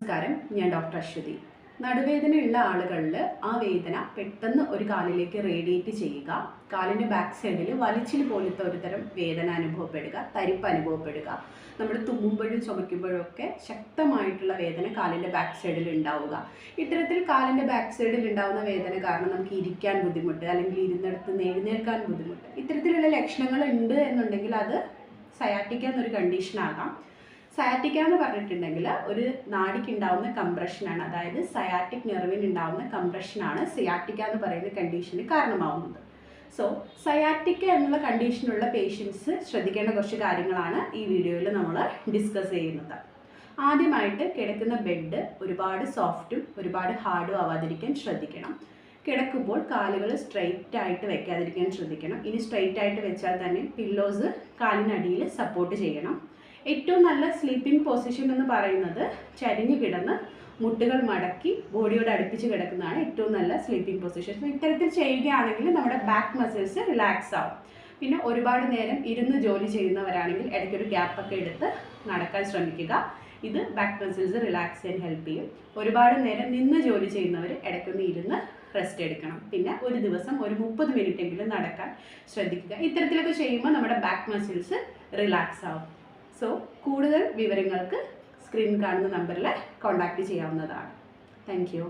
നമസ്കാരം, ഞാൻ ഡോക്ടർ അശ്വതി. നടുവേദനയുള്ള ആളുകളിൽ ആ വേദന പെട്ടെന്ന് ഒരു കാലിലേക്ക് റേഡിയേറ്റ് ചെയ്യുക, കാലിൻ്റെ ബാക്ക് സൈഡിൽ വലിച്ചിൽ പോലത്തെ ഒരു തരം വേദന അനുഭവപ്പെടുക, തരിപ്പ് അനുഭവപ്പെടുക, നമ്മൾ തുമ്മുമ്പോഴും ചുമയ്ക്കുമ്പോഴും ഒക്കെ ശക്തമായിട്ടുള്ള വേദന കാലിൻ്റെ ബാക്ക് സൈഡിൽ ഉണ്ടാവുക. ഇത്തരത്തിൽ കാലിൻ്റെ ബാക്ക് സൈഡിൽ ഉണ്ടാകുന്ന വേദന കാരണം നമുക്ക് ഇരിക്കാൻ ബുദ്ധിമുട്ട്, അല്ലെങ്കിൽ ഇരുന്നിടത്ത് എഴുന്നേൽക്കാൻ ബുദ്ധിമുട്ട്, ഇത്തരത്തിലുള്ള ലക്ഷണങ്ങൾ ഉണ്ട് എന്നുണ്ടെങ്കിൽ അത് സയാറ്റിക്ക എന്നൊരു കണ്ടീഷനാകാം. സയാറ്റിക്ക എന്ന് പറഞ്ഞിട്ടുണ്ടെങ്കിൽ ഒരു നാഡിക്ക് ഉണ്ടാവുന്ന കംപ്രഷനാണ്, അതായത് സയാറ്റിക് നെർവിന് ഉണ്ടാവുന്ന കംപ്രഷനാണ് സിയാറ്റിക്ക എന്ന് പറയുന്ന കണ്ടീഷന് കാരണമാവുന്നത്. സോ സയാറ്റിക്ക എന്നുള്ള കണ്ടീഷനുള്ള പേഷ്യൻസ് ശ്രദ്ധിക്കേണ്ട കുറച്ച് കാര്യങ്ങളാണ് ഈ വീഡിയോയിൽ നമ്മൾ ഡിസ്കസ് ചെയ്യുന്നത്. ആദ്യമായിട്ട് കിടക്കുന്ന ബെഡ് ഒരുപാട് സോഫ്റ്റും ഒരുപാട് ഹാർഡും ആവാതിരിക്കാൻ ശ്രദ്ധിക്കണം. കിടക്കുമ്പോൾ കാലുകൾ സ്ട്രെയിറ്റ് ആയിട്ട് വെക്കാതിരിക്കാൻ ശ്രദ്ധിക്കണം. ഇനി സ്ട്രെയിറ്റ് ആയിട്ട് വെച്ചാൽ തന്നെ പില്ലോസ് കാലിനടിയിൽ സപ്പോർട്ട് ചെയ്യണം. ഏറ്റവും നല്ല സ്ലീപ്പിംഗ് പൊസിഷൻ എന്ന് പറയുന്നത് ചരിഞ്ഞ് കിടന്ന് മുട്ടുകൾ മടക്കി ബോഡിയോട് അടുപ്പിച്ച് കിടക്കുന്നതാണ് ഏറ്റവും നല്ല സ്ലീപ്പിംഗ് പൊസിഷൻ. സോ ഇത്തരത്തിൽ ചെയ്യുകയാണെങ്കിൽ നമ്മുടെ ബാക്ക് മസിൽസ് റിലാക്സ് ആവും. പിന്നെ ഒരുപാട് നേരം ഇരുന്ന് ജോലി ചെയ്യുന്നവരാണെങ്കിൽ ഇടയ്ക്കൊരു ഗ്യാപ്പൊക്കെ എടുത്ത് നടക്കാൻ ശ്രമിക്കുക. ഇത് ബാക്ക് മസിൽസ് റിലാക്സ് ചെയ്യാൻ ഹെൽപ്പ് ചെയ്യും. ഒരുപാട് നേരം നിന്ന് ജോലി ചെയ്യുന്നവർ ഇടയ്ക്കൊന്ന് ഇരുന്ന് റെസ്റ്റ് എടുക്കണം. പിന്നെ ഒരു ദിവസം ഒരു 30 മിനിറ്റെങ്കിലും നടക്കാൻ ശ്രദ്ധിക്കുക. ഇത്തരത്തിലൊക്കെ ചെയ്യുമ്പോൾ നമ്മുടെ ബാക്ക് മസിൽസ് റിലാക്സ് ആവും. സോ കൂടുതൽ വിവരങ്ങൾക്ക് സ്ക്രീൻ കാണുന്ന നമ്പറിൽ കോൺടാക്റ്റ് ചെയ്യാവുന്നതാണ്. Thank you.